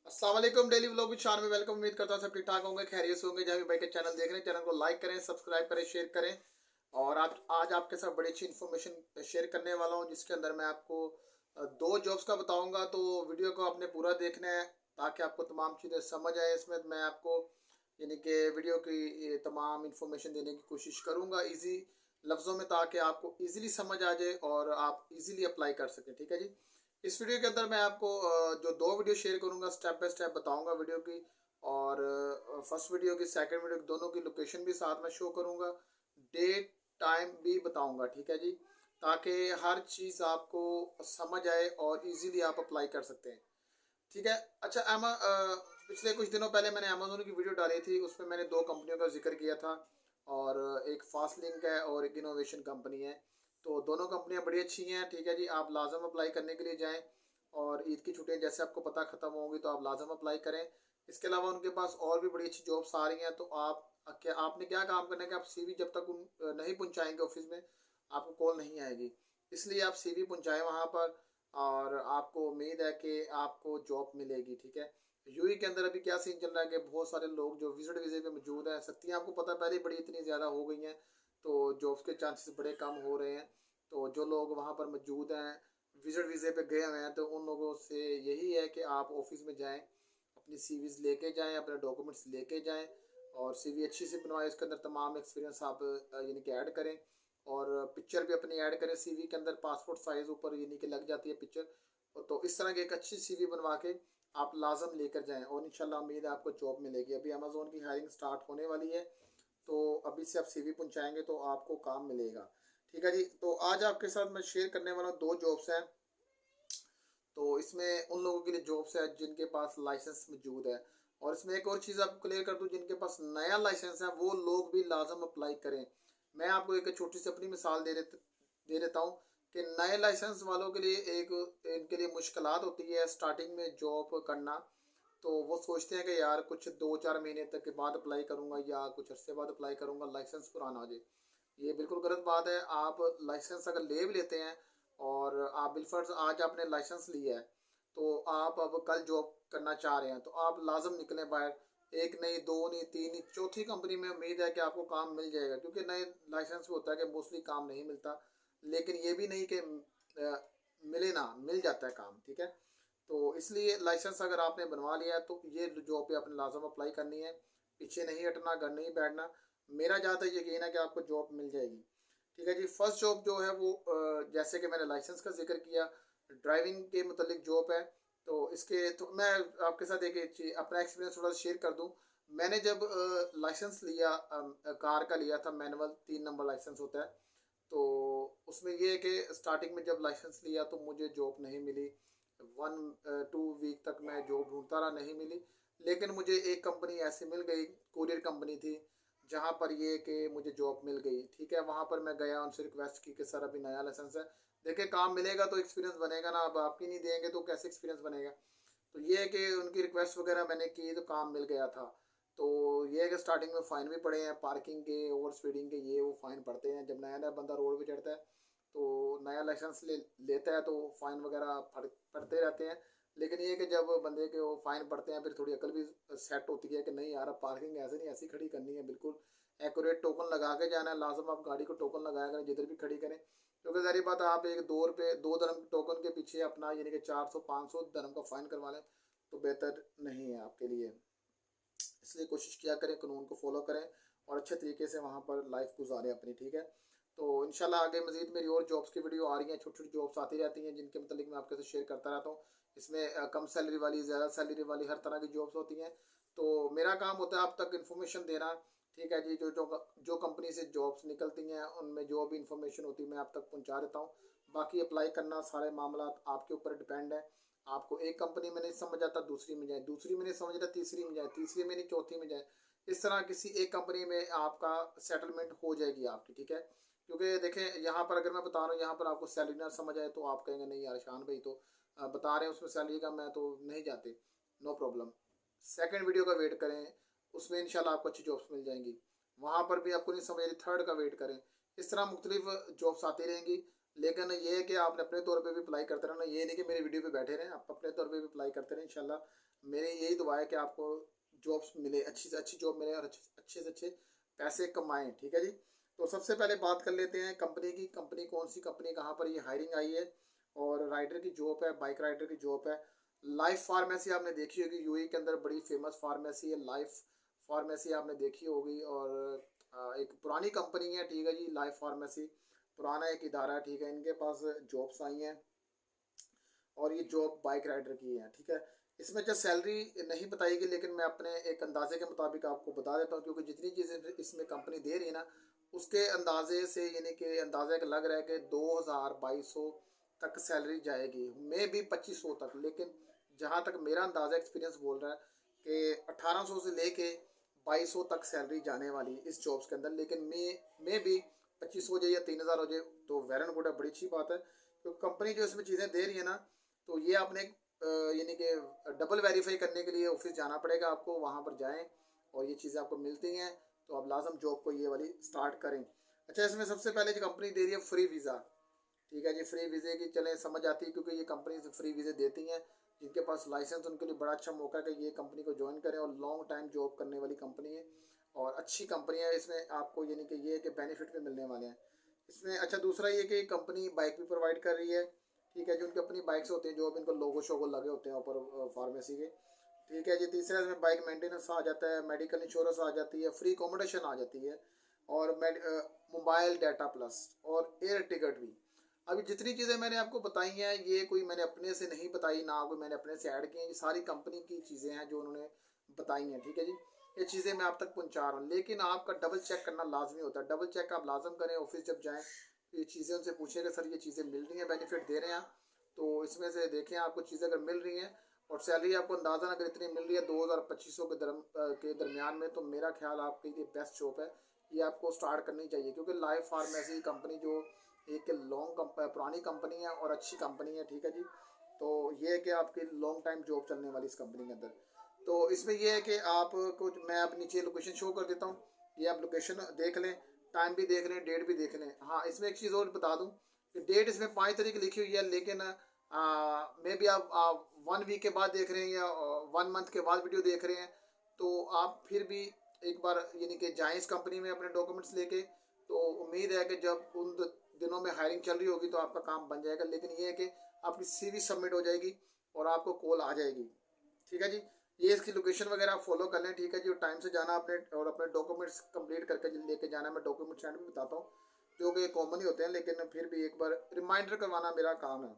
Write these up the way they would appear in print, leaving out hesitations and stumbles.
अस्सलाम वालेकुम। Daily vlog with शान में वेलकम। उम्मीद करता हूँ सब ठीक ठाक होंगे, खैरियत से होंगे। जहाँ भी भाई के चैनल देख रहे हैं, चैनल को लाइक करें, सब्सक्राइब करें, शेयर करें। और आज आपके साथ बड़ी अच्छी इन्फॉर्मेशन शेयर करने वाला हूँ, जिसके अंदर मैं आपको दो जॉब्स का बताऊंगा। तो वीडियो को आपने पूरा देखना है ताकि आपको तमाम चीज़ें समझ आए। इसमें मैं आपको यानी कि वीडियो की ये तमाम इन्फॉर्मेशन देने की कोशिश करूँगा ईजी लफ्ज़ों में, ताकि आपको ईजिली समझ आ जाए और आप ईजिली अप्लाई कर सकें। ठीक है जी। इस वीडियो के अंदर मैं आपको जो दो वीडियो शेयर करूंगा, स्टेप बाय स्टेप बताऊंगा वीडियो की। और फर्स्ट वीडियो की, सेकंड वीडियो की, दोनों की लोकेशन भी साथ में शो करूंगा, डेट टाइम भी बताऊंगा। ठीक है जी, ताकि हर चीज़ आपको समझ आए और इजीली आप अप्लाई कर सकते हैं। ठीक है। अच्छा पिछले कुछ दिनों पहले मैंने अमेजोन की वीडियो डाली थी, उसमें मैंने दो कंपनियों का जिक्र किया था। और एक फास्ट लिंक है और एक इनोवेशन कंपनी है। तो दोनों कंपनियां बड़ी अच्छी हैं। ठीक है जी, आप लाजम अप्लाई करने के लिए जाएं। और ईद की छुट्टियां जैसे आपको पता ख़त्म होंगी, तो आप लाजम अप्लाई करें। इसके अलावा उनके पास और भी बड़ी अच्छी जॉब्स आ रही हैं। तो आपने क्या काम करना है कि आप सीवी जब तक नहीं पहुंचाएंगे ऑफिस में, आपको कॉल नहीं आएगी। इसलिए आप सीवी पहुंचाएं वहां पर, और आपको उम्मीद है कि आपको जॉब मिलेगी। ठीक है। यूएई के अंदर अभी क्या सीन चल रहा है कि बहुत सारे लोग जो विजिट वीजे पे मौजूद हैं, सख्तियाँ आपको पता पहले बड़ी इतनी ज़्यादा हो गई हैं, तो जॉब्स के चांसेस बड़े कम हो रहे हैं। तो जो लोग वहाँ पर मौजूद हैं, विजिट वीजे पे गए हुए हैं, तो उन लोगों से यही है कि आप ऑफिस में जाएं, अपनी सीवीज लेके जाएं, अपने डॉक्यूमेंट्स लेके जाएं। और सीवी अच्छी से बनवाएं, इसके अंदर तमाम एक्सपीरियंस आप यानी कि ऐड करें। और पिक्चर भी अपनी ऐड करें सीवी के अंदर, पासपोर्ट साइज ऊपर यानी कि लग जाती है पिक्चर। तो इस तरह की एक अच्छी सीवी बनवा के आप लाजम लेकर जाएं, और इंशाल्लाह उम्मीद है आपको जॉब मिलेगी। अभी अमेजोन की हायरिंग स्टार्ट होने वाली है, तो अभी से आप सीवी पहुंचाएंगे तो आपको काम मिलेगा। ठीक है जी। तो आज आपके साथ मैं शेयर करने वाला दो जॉब्स हैं। तो इसमें उन लोगों के लिए जॉब्स है जिनके पास लाइसेंस मौजूद है। और इसमें एक और चीज़ आपको क्लियर कर दूं, जिनके पास नया लाइसेंस है वो लोग भी लाजम अप्लाई करें। मैं आपको एक छोटी सी अपनी मिसाल दे देता हूँ कि नए लाइसेंस वालों के लिए एक इनके लिए मुश्किलात होती है स्टार्टिंग में जॉब करना। तो वो सोचते हैं कि यार कुछ 2-4 महीने तक के बाद अप्लाई करूँगा या कुछ अरसे बाद अप्लाई करूँगा, लाइसेंस पुराना हो जाए। ये बिल्कुल गलत बात है। आप लाइसेंस अगर ले भी लेते हैं, और आप बिलफर्ज आज आपने लाइसेंस लिया है, तो आप अब कल जॉब करना चाह रहे हैं, तो आप लाजम निकलें बाहर। एक नहीं, दो नहीं, तीन नहीं, चौथी कंपनी में उम्मीद है कि आपको काम मिल जाएगा, क्योंकि नए लाइसेंस में होता है कि मोस्टली काम नहीं मिलता। लेकिन ये भी नहीं कि मिले ना, मिल जाता है काम। ठीक है। तो इसलिए लाइसेंस अगर आपने बनवा लिया है, तो ये जॉब पे आपने लाजम अप्लाई करनी है। पीछे नहीं हटना, घर नहीं बैठना। मेरा ज़्यादातर यकीन है कि आपको जॉब मिल जाएगी। ठीक है जी। फर्स्ट जॉब जो है वो जैसे कि मैंने लाइसेंस का जिक्र किया, ड्राइविंग के मतलब जॉब है। तो इसके तो मैं आपके साथ एक अपना एक्सपीरियंस थोड़ा शेयर कर दूं। मैंने जब लाइसेंस लिया, कार का लिया था, मैनुअल 3 नंबर लाइसेंस होता है। तो उसमें ये है कि स्टार्टिंग में जब लाइसेंस लिया तो मुझे जॉब नहीं मिली। 1-2 वीक तक मैं जॉब ढूंढता रहा, नहीं मिली। लेकिन मुझे एक कंपनी ऐसी मिल गई, कोरियर कंपनी थी, जहाँ पर ये कि मुझे जॉब मिल गई। ठीक है। वहाँ पर मैं गया, उनसे रिक्वेस्ट की कि सर अभी नया लाइसेंस है, देखिए काम मिलेगा तो एक्सपीरियंस बनेगा ना, अब आप ही नहीं देंगे तो कैसे एक्सपीरियंस बनेगा। तो ये है कि उनकी रिक्वेस्ट वगैरह मैंने की तो काम मिल गया था। तो ये है कि स्टार्टिंग में फ़ाइन भी पड़े हैं, पार्किंग के, ओवर स्पीडिंग के, ये वो फ़ाइन पड़ते हैं जब नया नया बंदा रोड पे चढ़ता है। तो नया लाइसेंस लेता है तो फ़ाइन वगैरह पड़ते रहते हैं। लेकिन ये है कि जब बंदे के वो फ़ाइन पड़ते हैं, फिर थोड़ी अकल भी सेट होती है कि नहीं यार, अब पार्किंग ऐसे नहीं ऐसी खड़ी करनी है, बिल्कुल एक्यूरेट टोकन लगा के जाना है। लाजम आप गाड़ी को टोकन लगाया करें जिधर भी खड़ी करें, क्योंकि जारी बात है, आप एक 2 रुपये 2 दरम टोकन के पीछे अपना यानी कि 400-500 दरम का फ़ाइन करवा लें तो बेहतर नहीं है आपके लिए। इसलिए कोशिश किया करें, कानून को फॉलो करें और अच्छे तरीके से वहाँ पर लाइफ गुजारें अपनी। ठीक है। तो इंशाल्लाह आगे मजीद मेरी और जॉब्स की वीडियो आ रही हैं, छोटी छोटी जॉब्स आती रहती हैं जिनके मतलब मैं आपके साथ शेयर करता रहता हूँ। इसमें कम सैलरी वाली, ज़्यादा सैलरी वाली, हर तरह की जॉब्स होती हैं। तो मेरा काम होता है आप तक इन्फॉर्मेशन देना। ठीक है जी। जो जो जो कंपनी से जॉब्स निकलती हैं, उनमें जो भी इंफॉर्मेशन होती है मैं आप तक पहुँचा देता हूँ। बाकी अप्लाई करना सारे मामला आपके ऊपर डिपेंड है। आपको एक कंपनी में नहीं समझ आता, दूसरी में जाए, दूसरी में नहीं समझ आता, तीसरी में जाए, तीसरी में नहीं, चौथी में जाए। इस तरह किसी एक कंपनी में आपका सेटलमेंट हो जाएगी आपकी। ठीक है। क्योंकि देखें, यहाँ पर अगर मैं बता रहा हूँ, यहाँ पर आपको सैलरी ना समझ आए तो आप कहेंगे नहीं यार शान भाई तो बता रहे हैं उसमें सैलरी का, मैं तो नहीं जाते। नो प्रॉब्लम, सेकंड वीडियो का वेट करें, उसमें इंशाल्लाह आपको अच्छी जॉब्स मिल जाएंगी। वहाँ पर भी आपको नहीं समझ आ रही, थर्ड का वेट करें। इस तरह मुख्तलिफ जॉब्स आती रहेंगी। लेकिन ये है कि आपने अपने तौर पे भी अप्लाई करते रहना, ये नहीं कि मेरे वीडियो पे बैठे रहें, आप अपने तौर पे भी अप्लाई करते रहें। इंशाल्लाह मेरी यही दुआ है कि आपको जॉब्स मिले, अच्छी से अच्छी जॉब मिले और अच्छे से अच्छे पैसे कमाएं। ठीक है जी। तो सबसे पहले बात कर लेते हैं कंपनी की। कंपनी कौन सी कंपनी, कहाँ पर ये हायरिंग आई है, और राइडर की जॉब है, बाइक राइडर की जॉब है। लाइफ फार्मेसी आपने देखी होगी, यूएई के अंदर बड़ी फेमस फार्मेसी है लाइफ फार्मेसी, आपने देखी होगी। और एक पुरानी कंपनी है, ठीक है जी, लाइफ फार्मेसी पुराना एक इदारा है, ठीक है। इनके पास जॉब्स आई हैं और ये जॉब बाइक राइडर की है, ठीक है। इसमें जो सैलरी नहीं बताएगी, लेकिन मैं अपने एक अंदाजे के मुताबिक आपको बता देता हूँ, क्योंकि जितनी चीज़ें इसमें कंपनी दे रही है ना, उसके अंदाजे से यानी कि अंदाजा एक लग रहा है कि 2200 तक सैलरी जाएगी, मे भी 2500 तक। लेकिन जहाँ तक मेरा अंदाज़ा एक्सपीरियंस बोल रहा है कि 1800 से लेके 2200 तक सैलरी जाने वाली है इस जॉब्स के अंदर। लेकिन मे भी 2500 हो जाए या 3000 हो जाए तो वेल एंड गुड है, बड़ी अच्छी बात है। तो कंपनी जो इसमें चीज़ें दे रही है ना, तो ये आपने यानी कि डबल वेरीफाई करने के लिए ऑफिस जाना पड़ेगा आपको, वहाँ पर जाएं और ये चीज़ें आपको मिलती हैं, तो आप लाजम जॉब को ये वाली स्टार्ट करें। अच्छा, इसमें सबसे पहले जो कंपनी दे रही है फ्री वीज़ा, ठीक है जी। फ्री वीज़े की चलें समझ आती है, क्योंकि ये कंपनी फ्री वीज़े देती हैं। जिनके पास लाइसेंस, उनके लिए बड़ा अच्छा मौका है कि ये कंपनी को ज्वाइन करें, और लॉन्ग टाइम जॉब करने वाली कंपनी है और अच्छी कंपनी है। इसमें आपको यानी कि ये कि बेनिफिट भी मिलने वाले हैं इसमें। अच्छा, दूसरा ये कि कंपनी बाइक भी प्रोवाइड कर रही है, ठीक है। जो उनकी अपनी बाइक्स होती हैं, जो अब इनको लोगो शोगो लगे होते हैं ऊपर फार्मेसी के, ठीक है जी। तीसरा इसमें बाइक मेंटेनेंस आ जाता है, मेडिकल इंश्योरेंस आ जाती है, फ्री अकोमोडेशन आ जाती है, और मोबाइल डाटा प्लस और एयर टिकट भी। अभी जितनी चीज़ें मैंने आपको बताई हैं, ये कोई मैंने अपने से नहीं बताई, ना कोई मैंने अपने से ऐड की हैं, ये सारी कंपनी की चीज़ें हैं जो उन्होंने बताई हैं, ठीक है जी। ये चीज़ें मैं आप तक पहुंचा रहा हूँ, लेकिन आपका डबल चेक करना लाजमी होता है। डबल चेक आप लाजम करें, ऑफिस जब जाएँ ये चीज़ें उनसे पूछें कि सर ये चीज़ें मिल रही हैं, बेनिफिट दे रहे हैं आप, तो इसमें से देखें आपको चीज़ें अगर मिल रही हैं और सैलरी आपको अंदाज़ा अगर इतनी मिल रही है 2000-2500 के दरमियान में, तो मेरा ख्याल आपके लिए बेस्ट जॉब है, ये आपको स्टार्ट करनी चाहिए। क्योंकि लाइफ फार्मेसी कंपनी जो एक पुरानी कंपनी है और अच्छी कंपनी है, ठीक है जी। तो ये है कि आपकी लॉन्ग टाइम जॉब चलने वाली इस कंपनी के अंदर। तो इसमें ये है कि आपको मैं आप नीचे लोकेशन शो कर देता हूँ, ये आप लोकेशन देख लें, टाइम भी देख लें, डेट भी देख लें। हाँ, इसमें एक चीज़ और बता दूँ कि डेट इसमें 5 तारीख लिखी हुई है, लेकिन मे बी आप 1 वीक के बाद देख रहे हैं या 1 मंथ के बाद वीडियो देख रहे हैं, तो आप फिर भी एक बार यानी कि जाएँ इस कंपनी में अपने डॉक्यूमेंट्स लेके। तो उम्मीद है कि जब उन दिनों में हायरिंग चल रही होगी तो आपका काम बन जाएगा। लेकिन ये है कि आपकी सीवी सबमिट हो जाएगी और आपको कॉल आ जाएगी, ठीक है जी। ये इसकी लोकेशन वगैरह आप फॉलो कर लें, ठीक है जी। और टाइम से जाना अपने, और अपने डॉक्यूमेंट्स कंप्लीट करके लेके जाना। मैं डॉक्यूमेंट सेंड भी बताता हूँ, जो कि कॉमन ही होते हैं, लेकिन फिर भी एक बार रिमाइंडर करवाना मेरा काम है।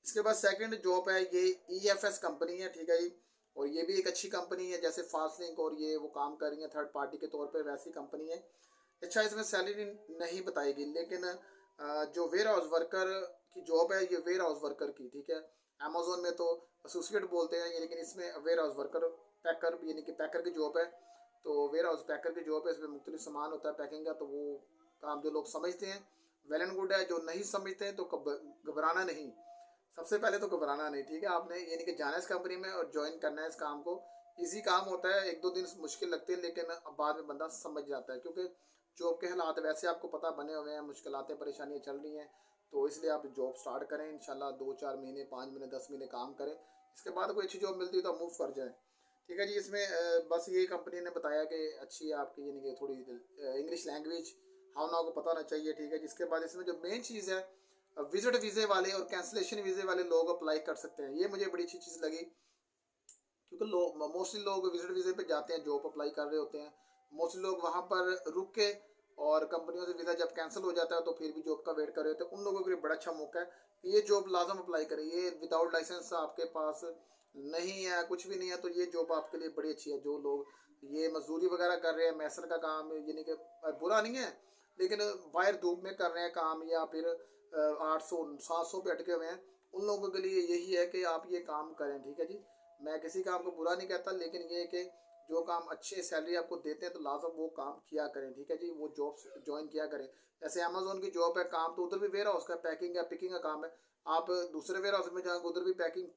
इसके बाद सेकंड जॉब है, ये EFS कंपनी है, ठीक है जी। और ये भी एक अच्छी कंपनी है, जैसे फास्ट लिंक और ये वो काम कर रही है थर्ड पार्टी के तौर पे, वैसी कंपनी है। अच्छा, इसमें सैलरी नहीं बताएगी, लेकिन जो वेयर हाउस वर्कर की जॉब है, ये वेयर हाउस वर्कर की, ठीक है। अमेजोन में तो एसोसिएट बोलते हैं ये, लेकिन इसमें वेयर हाउस वर्कर, पैकर यानी कि पैकर की जॉब है। तो वेयर हाउस पैकर की जॉब है, इसमें मुख्तलिफ सामान होता है पैकिंग का। तो वो काम जो लोग समझते हैं वेल एंड गुड है, जो नहीं समझते हैं तो घबराना नहीं, सबसे पहले तो घबराना नहीं, ठीक है। आपने यानी कि जाना है इस कंपनी में और ज्वाइन करना है इस काम को। इजी काम होता है, 1-2 दिन मुश्किल लगते हैं, लेकिन बाद में बंदा समझ जाता है, क्योंकि जॉब के हालात वैसे आपको पता बने हुए हैं, मुश्किलातें परेशानियाँ चल रही हैं। तो इसलिए आप जॉब स्टार्ट करें, इंशाल्लाह 2-4 महीने, 5 महीने, 10 महीने काम करें। इसके बाद कोई अच्छी जॉब मिलती है तो मूव कर जाए, ठीक है जी। इसमें बस ये कंपनी ने बताया कि अच्छी है आपकी यानी कि थोड़ी इंग्लिश लैंग्वेज हाउ ना को पता होना चाहिए, ठीक है। जिसके बाद इसमें जो मेन चीज़ है, विजिट वीज़े वाले और कैंसिलेशन वीज़े वाले लोग अप्लाई कर सकते हैं। ये मुझे बड़ी अच्छी चीज़ लगी, क्योंकि लोग मोस्टली लोग विजिट वीज़े पे जाते हैं, जॉब अप्लाई कर रहे होते हैं। मोस्टली लोग वहाँ पर रुक के, और कंपनियों से वीज़ा जब कैंसिल हो जाता है तो फिर भी जॉब का वेट कर रहे होते हैं। उन लोगों के लिए बड़ा अच्छा मौका है कि ये जॉब लाजम अप्लाई करें। ये विदाउट लाइसेंस आपके पास नहीं है, कुछ भी नहीं है, तो ये जॉब आपके लिए बड़ी अच्छी है। जो लोग ये मजदूरी वगैरह कर रहे हैं, मैसन का काम यानी कि बुरा नहीं है, लेकिन बाहर धूप में कर रहे हैं काम, या फिर 800-700 पे अटके हुए हैं, उन लोगों के लिए यही है कि आप ये काम करें, ठीक है जी। मैं किसी काम को बुरा नहीं कहता, लेकिन ये है कि जो काम अच्छे सैलरी आपको देते हैं तो लाजम वो काम किया करें, ठीक है जी। वो जॉब ज्वाइन किया करें। जैसे अमेजोन की जॉब है, काम तो उधर भी वेयर हाउस का पैकिंग या पिकिंग का काम है। आप दूसरे वेयर हाउस में जाएंगे, उधर भी पैकिंग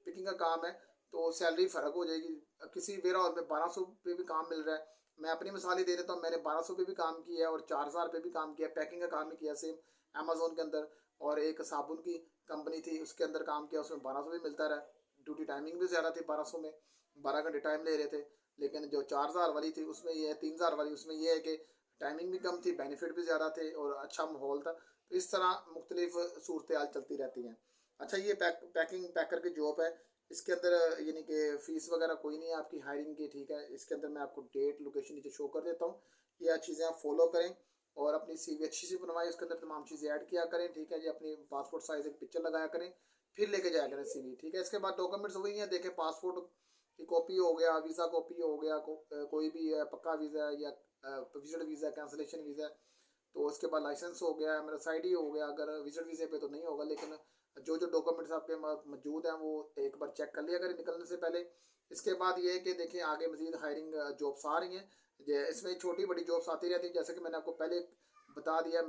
पिकिंग का काम है, तो सैलरी फ़र्क हो जाएगी। किसी वेयर हाउस में 1200 पे भी काम मिल रहा है। मैं अपनी मिसाल ही दे देता हूँ, मैंने 1200 पे भी काम किया है और 4000 पे भी काम किया, पैकिंग का काम ही किया सेम अमेजोन के अंदर। और एक साबुन की कंपनी थी, उसके अंदर काम किया, उसमें 1200 भी मिलता रहा, ड्यूटी टाइमिंग भी ज़्यादा थी 1200 में, 12 घंटे टाइम ले रहे थे। लेकिन जो 4000 वाली थी उसमें ये है, 3000 वाली उसमें ये है कि टाइमिंग भी कम थी, बेनिफिट भी ज़्यादा थे और अच्छा माहौल था। तो इस तरह मुख्तलिफ सूरत हाल चलती रहती हैं। अच्छा, ये पैकिंग पैकर की जॉब है। इसके अंदर यानी कि फ़ीस वगैरह कोई नहीं है आपकी हायरिंग की, ठीक है। इसके अंदर मैं आपको डेट लोकेशन नीचे शो कर देता हूँ। ये चीज़ें आप फॉलो करें और अपनी CV अच्छी सी बनवाएं, उसके अंदर तमाम चीज़ें ऐड किया करें, ठीक है जी। अपनी पासपोर्ट साइज़ एक पिक्चर लगाया करें, फिर लेके जाया करें CV, ठीक है। इसके बाद डॉक्यूमेंट्स वही हैं, देखें पासपोर्ट की कॉपी हो गया, वीज़ा कॉपी हो गया, कोई भी है, पक्का वीज़ा है या विजिट वीज़ा, कैंसिलेशन वीज़ा। तो उसके बाद लाइसेंस हो गया, मेरा ID हो गया। अगर विजिट वीज़े पे तो नहीं होगा, लेकिन जो जो डॉक्यूमेंट्स आपके मौजूद हैं वो एक बार चेक कर लिया करें निकलने से पहले। इसके बाद ये है कि देखिए आगे मज़ीद हायरिंग जॉब्स आ रही हैं, इसमें छोटी बड़ी जॉब्स आती रहती हैं। जैसे कि मैंने आपको पहले बता दिया,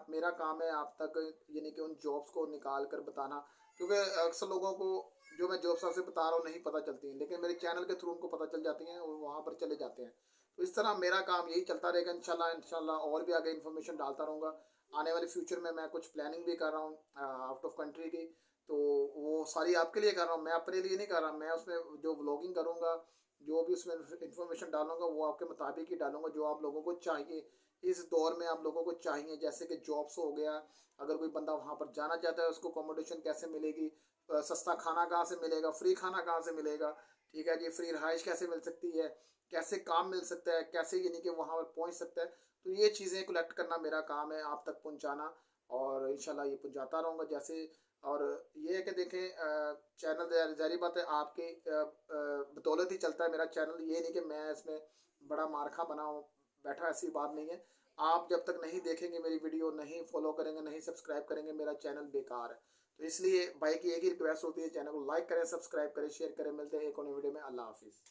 मेरा काम है आप तक यानी कि उन जॉब्स को निकाल कर बताना, क्योंकि अक्सर लोगों को जो मैं जॉब्स आपसे बता रहा हूँ नहीं पता चलती हैं, लेकिन मेरे चैनल के थ्रू उनको पता चल जाती हैं और वहाँ पर चले जाते हैं। तो इस तरह मेरा काम यही चलता रहेगा इंशाल्लाह इंशाल्लाह, और भी आगे इन्फॉर्मेशन डालता रहूँगा। आने वाले फ्यूचर में मैं कुछ प्लानिंग भी कर रहा हूँ आउट ऑफ कंट्री की, तो वो सारी आपके लिए कर रहा हूँ, मैं अपने लिए नहीं कर रहा। मैं उसमें जो व्लॉगिंग करूँगा, जो भी उसमें इन्फॉर्मेशन डालूंगा वो आपके मुताबिक ही डालूंगा, जो आप लोगों को चाहिए इस दौर में, आप लोगों को चाहिए। जैसे कि जॉब्स हो गया, अगर कोई बंदा वहाँ पर जाना चाहता है उसको अकोमोडेशन कैसे मिलेगी, सस्ता खाना कहाँ से मिलेगा, फ्री खाना कहाँ से मिलेगा, ठीक है जी, फ्री रहाइश कैसे मिल सकती है, कैसे काम मिल सकता है, कैसे यानी कि वहाँ पर पहुँच सकता है। तो ये चीज़ें कलेक्ट करना मेरा काम है, आप तक पहुँचाना, और इंशाल्लाह ये पहुँचाता रहूँगा जैसे। और ये है कि देखें चैनल ज़ाहिर बात है आपके बदौलत ही चलता है मेरा चैनल। ये नहीं कि मैं इसमें बड़ा मारखा बना हूँ बैठा, ऐसी बात नहीं है। आप जब तक नहीं देखेंगे मेरी वीडियो, नहीं फॉलो करेंगे, नहीं सब्सक्राइब करेंगे, मेरा चैनल बेकार है। तो इसलिए भाई की एक ही रिक्वेस्ट होती है, चैनल को लाइक करें, सब्सक्राइब करें, शेयर करें। मिलते हैं एक और वीडियो में। अल्लाह हाफिज़।